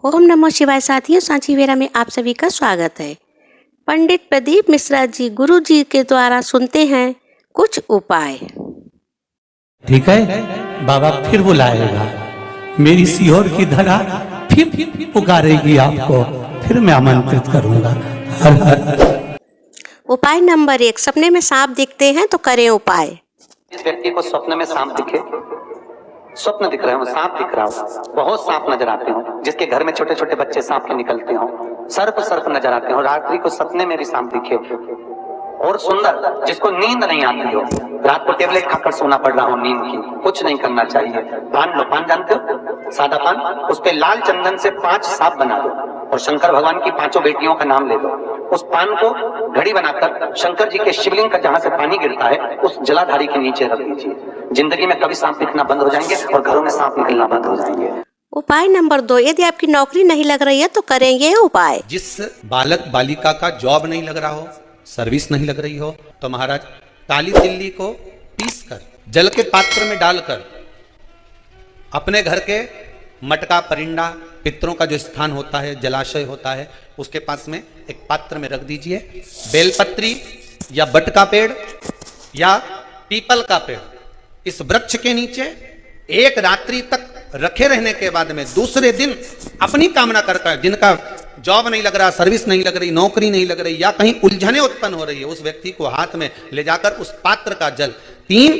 ओम नमः शिवाय साथियों, सांची वेरा में आप सभी का स्वागत है। पंडित प्रदीप मिश्रा जी गुरु जी के द्वारा सुनते हैं कुछ उपाय। ठीक है, बाबा फिर बुलाएगा, मेरी सीहोर की धरा फिर पुकारेगी आपको, फिर मैं आमंत्रित करूंगा। हर हर। उपाय नंबर 1, सपने में सांप दिखते हैं तो करें उपाय। जिस व्यक्ति को स्वप्न में सांप दिखे, स्वप्न दिख रहा हो, सांप दिख रहा हो, बहुत सांप नजर आते हो, जिसके घर में छोटे छोटे बच्चे सांप के निकलते हो, सर्प नजर आते हो, रात्रि को सपने में भी सांप दिखे, और सुंदर, जिसको नींद नहीं आती हो, रात को टेबलेट खाकर सोना पड़ रहा हो नींद की, कुछ नहीं करना चाहिए। पान लो, पान जानते हो, सादा पान, उस पे लाल चंदन से 5 सांप बना दो और शंकर भगवान की 5 बेटियों का नाम ले दो। उस पान को घड़ी बनाकर शंकर जी के शिवलिंग का जहां से पानी गिरता है उस जलाधारी के नीचे रख दीजिए। जिंदगी में कभी सांप दिखना बंद हो जाएंगे और घरों में सांप निकलना बंद हो जाएंगे। उपाय नंबर 2, यदि आपकी नौकरी नहीं लग रही है तो करें ये उपाय। जिस बालक बालिका का जॉब नहीं लग रहा हो, सर्विस नहीं लग रही हो, तो महाराज काली तिल्ली को पीसकर जल के पात्र में डालकर अपने घर के मटका परिंडा पितरों का जो स्थान होता है, जलाशय होता है, उसके पास में एक पात्र में रख दीजिए। बेलपत्री या बट का पेड़ या पीपल का पेड़, इस वृक्ष के नीचे एक रात्रि तक रखे रहने के बाद में दूसरे दिन अपनी कामना करता है, जिनका जॉब नहीं लग रहा, सर्विस नहीं लग रही, नौकरी नहीं लग रही या कहीं उलझने उत्पन्न हो रही है, उस व्यक्ति को हाथ में ले जाकर उस पात्र का जल 3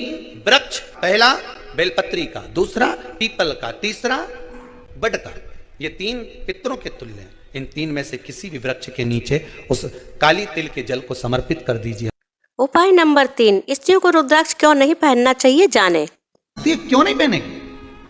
वृक्ष, पहला बेलपत्री का, दूसरा पीपल का, तीसरा बड का, ये 3 पितरों के तुल्य हैं। इन 3 में से किसी भी वृक्ष के नीचे उस काली तिल के जल को समर्पित कर दीजिए। उपाय नंबर 3, स्त्रियों को रुद्राक्ष क्यों नहीं पहनना चाहिए, जाने। क्यों नहीं पहनेगी?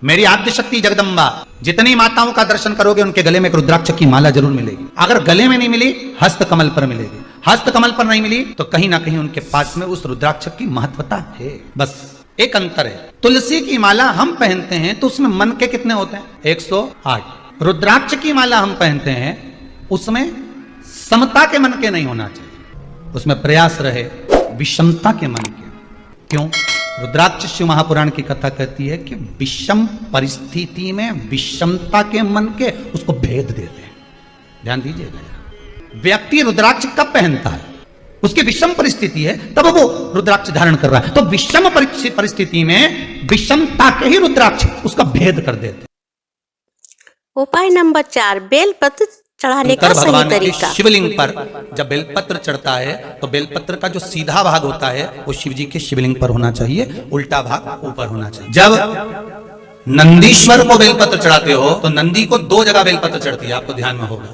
मेरी आद्य शक्ति जगदम्बा, जितनी माताओं का दर्शन करोगे उनके गले में एक रुद्राक्ष की माला जरूर मिलेगी। अगर गले में नहीं मिली, हस्त कमल पर मिलेगी। हस्त कमल पर नहीं मिली तो कहीं ना कहीं उनके पास में उस रुद्राक्ष की महत्वता है। बस एक अंतर है, तुलसी की माला हम पहनते हैं तो उसमें मन के कितने होते हैं? 108। रुद्राक्ष की माला हम पहनते हैं, उसमें समता के मन के नहीं होना चाहिए, उसमें प्रयास रहे विषमता के मन के। क्यों? रुद्राक्ष शिव महापुराण की कथा कहती है कि विषम परिस्थिति में विषमता के मन के उसको भेद देते हैं। ध्यान दीजिएगा, व्यक्ति रुद्राक्ष कब पहनता है? उसकी विषम परिस्थिति है तब वो रुद्राक्ष धारण कर रहा है, तो विषम परिस्थिति में विषमता के ही रुद्राक्ष उसका भेद कर देते। उपाय नंबर 4, बेलपत्र चढ़ाने का सही तरीका। शिवलिंग पर जब बेलपत्र चढ़ता है तो बेलपत्र का जो सीधा भाग होता है वो शिव जी के शिवलिंग पर होना चाहिए, उल्टा भाग ऊपर होना चाहिए। जब नंदीश्वर को बेलपत्र चढ़ाते हो तो नंदी को 2 जगह बेलपत्र चढ़ती है, आपको ध्यान में होगा।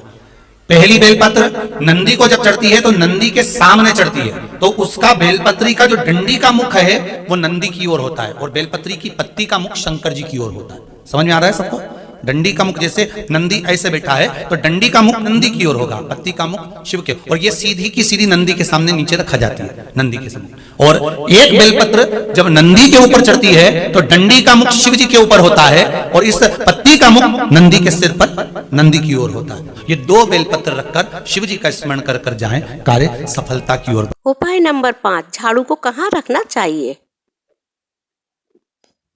पहली बेलपत्र नंदी को जब चढ़ती है तो नंदी के सामने चढ़ती है, तो उसका बेलपत्री का जो डंडी का मुख है वो नंदी की ओर होता है और बेलपत्री की पत्ती का मुख शंकर जी की ओर होता है। समझ में आ रहा है सबको? डंडी का मुख, जैसे नंदी ऐसे बैठा है तो डंडी का मुख नंदी की ओर होगा, पत्ती का मुख शिव के, और ये सीधी की सीधी नंदी के सामने नीचे रखा जाती है, नंदी के सामने। और एक बेलपत्र जब नंदी के ऊपर चढ़ती है तो डंडी का मुख शिव जी के ऊपर होता है और इस पत्ती का मुख नंदी के सिर पर नंदी की ओर होता है। ये 2 बेलपत्र रखकर शिव जी का स्मरण कर कर जाएं, कार्य सफलता की ओर। उपाय नंबर 5, झाड़ू को कहाँ रखना चाहिए।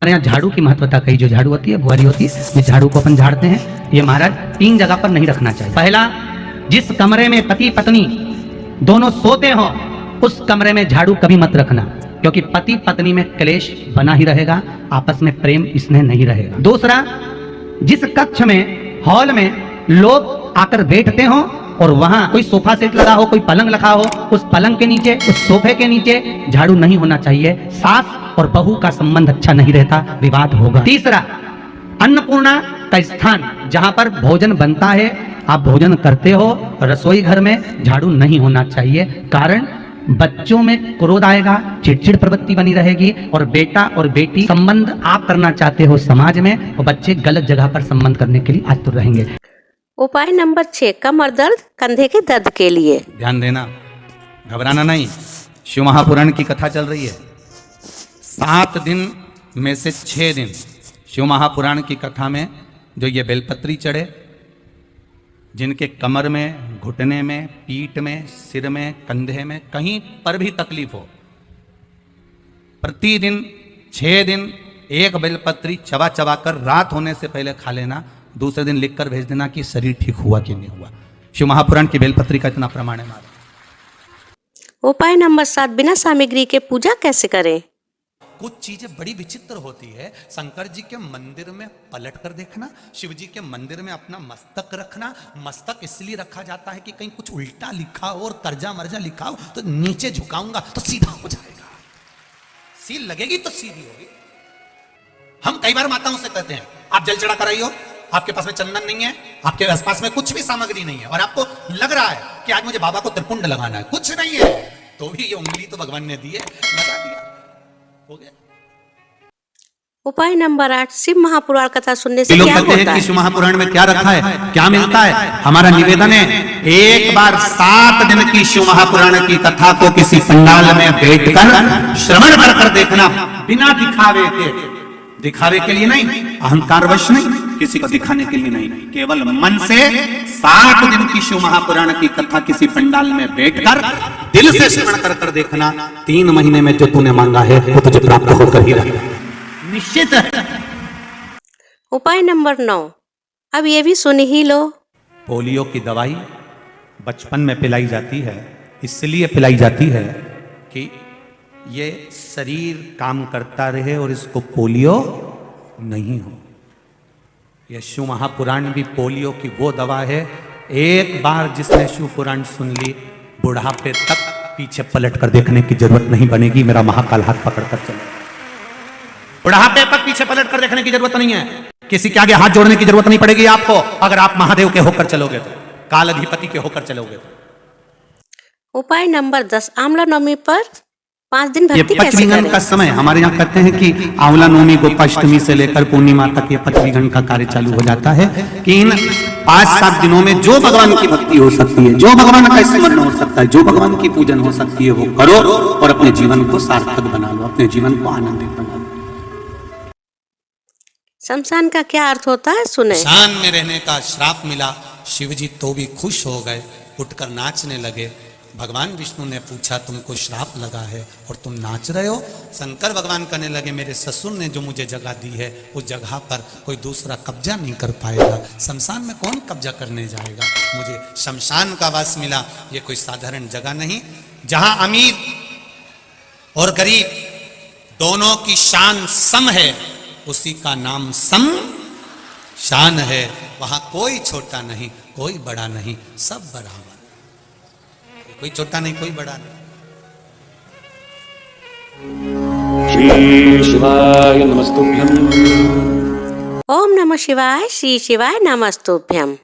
हमारे यहाँ झाड़ू की महत्वता कही, जो झाड़ू होती है बुआरी होती है, ये झाड़ू को अपन झाड़ते हैं, ये महाराज 3 जगह पर नहीं रखना चाहिए। पहला, जिस कमरे में पति पत्नी दोनों सोते हो उस कमरे में झाड़ू कभी मत रखना, क्योंकि पति पत्नी में क्लेश बना ही रहेगा, आपस में प्रेम स्नेह नहीं रहेगा। दूसरा, जिस कक्ष में, हॉल में लोग आकर बैठते हो और वहां कोई सोफा सेट लगा हो, कोई पलंग लगा हो, उस पलंग के नीचे, उस सोफे के नीचे झाड़ू नहीं होना चाहिए। सास और बहू का संबंध अच्छा नहीं रहता, विवाद होगा। तीसरा, अन्नपूर्णा का स्थान जहां पर भोजन बनता है, आप भोजन करते हो, रसोई घर में झाड़ू नहीं होना चाहिए। कारण बच्चों में क्रोध आएगा, चिड़चिड़ प्रवृत्ति बनी रहेगी, और बेटा और बेटी संबंध आप करना चाहते हो समाज में, और बच्चे गलत जगह पर संबंध करने के लिए आतुर रहेंगे। उपाय नंबर 6, कमर दर्द, कंधे के दर्द के लिए। ध्यान देना, घबराना नहीं। शिव महापुराण की कथा चल रही है, 7 दिन में से 6 दिन शिव महापुराण की कथा में जो ये बेलपत्री चढ़े, जिनके कमर में, घुटने में, पीठ में, सिर में, कंधे में कहीं पर भी तकलीफ हो, प्रतिदिन 6 दिन एक बेलपत्री चबा चबा कर रात होने से पहले खा लेना, दूसरे दिन लिख कर भेज देना कि शरीर ठीक हुआ कि नहीं हुआ। शिव महापुराण की बेलपत्री का इतना प्रमाण है महाराज। उपाय नंबर 7, बिना सामग्री के पूजा कैसे करें? कुछ चीजें बड़ी विचित्र होती है। शंकर जी के मंदिर में पलट कर देखना, शिव जी के मंदिर में अपना मस्तक रखना। मस्तक इसलिए रखा जाता है कि कहीं कुछ उल्टा लिखा हो और कर्जा मर्जा लिखा हो तो नीचे झुकाऊंगा तो सीधा हो जाएगा, सील लगेगी तो सीधी होगी। हम कई बार माताओं से कहते हैं आप जल चढ़ा कर आई हो, आपके पास में चंदन नहीं है, आपके आसपास में कुछ भी सामग्री नहीं है और आपको लग रहा है कि आज मुझे बाबा को त्रिपुंड लगाना है, कुछ नहीं है, तो भी ये उंगली तो भगवान ने दी है, लगा दिया, हो गया। उपाय नंबर 8, शिव महापुराण कथा सुनने से लोग क्या कहते होता हैं कि है? शिव महापुराण में क्या रखा है, क्या मिलता है। हमारा निवेदन है एक बार 7 दिन की शिव महापुराण की कथा को किसी पंडाल में बैठकर श्रवण कर देखना, बिना दिखावे के लिए नहीं, अहंकारवश नहीं, किसी को दिखाने के लिए नहीं, केवल मन से 7 दिन की शिव महापुराण की कथा किसी पंडाल में बैठकर दिल से श्रवण कर देखना। 3 महीने में जो तूने मांगा है वो तुझे प्राप्त होकर ही रहेगा, निश्चित है। उपाय नंबर 9, अब ये भी सुन ही लो। पोलियो की दवाई बचपन में पिलाई जाती है, इसलिए पिलाई जाती है कि ये शरीर काम करता रहे और इसको पोलियो नहीं हो। यह शिव महापुराण भी पोलियो की वो दवा है, एक बार जिसने शिव पुराण सुन ली बुढ़ापे तक पीछे पलट कर देखने की जरूरत नहीं बनेगी। मेरा महाकाल हाथ पकड़कर चले, बुढ़ापे तक पीछे पलट कर देखने की जरूरत नहीं है, किसी के आगे हाथ जोड़ने की जरूरत नहीं पड़ेगी आपको, अगर आप महादेव के होकर चलोगे तो, काल अधिपति के होकर चलोगे तो। उपाय नंबर 10, आंवला नवमी पर 5 दिन ये भक्ति कैसे पंचमीगण करें? का समय हमारे यहाँ कहते हैं कि आंवला नवमी गोपाष्टमी से लेकर पूर्णिमा तक ये पंचमीगण का कार्य चालू हो जाता है कि इन 5-7 दिनों में जो भगवान की भक्ति हो सकती है, जो भगवान का स्मरण हो सकता है, जो भगवान की पूजन हो सकती है वो करो और अपने जीवन को सार्थक बना लो, अपने जीवन को आनंदित बना लो। शमशान का क्या अर्थ होता है, सुने। शान में रहने का श्राप मिला, शिव जी तो भी खुश हो गए, उठकर नाचने लगे। भगवान विष्णु ने पूछा तुमको श्राप लगा है और तुम नाच रहे हो? शंकर भगवान कहने लगे मेरे ससुर ने जो मुझे जगह दी है उस जगह पर कोई दूसरा कब्जा नहीं कर पाएगा, शमशान में कौन कब्जा करने जाएगा, मुझे शमशान का वास मिला। ये कोई साधारण जगह नहीं, जहां अमीर और गरीब दोनों की शान सम है, उसी का नाम सम शान है। वहां कोई छोटा नहीं, कोई बड़ा नहीं, सब बराबर, कोई छोटा नहीं, कोई बड़ा नहीं। श्री शिवाय नमस्तुभ्यम्। ओम नमः शिवाय, श्री शिवाय नमस्तुभ्यम।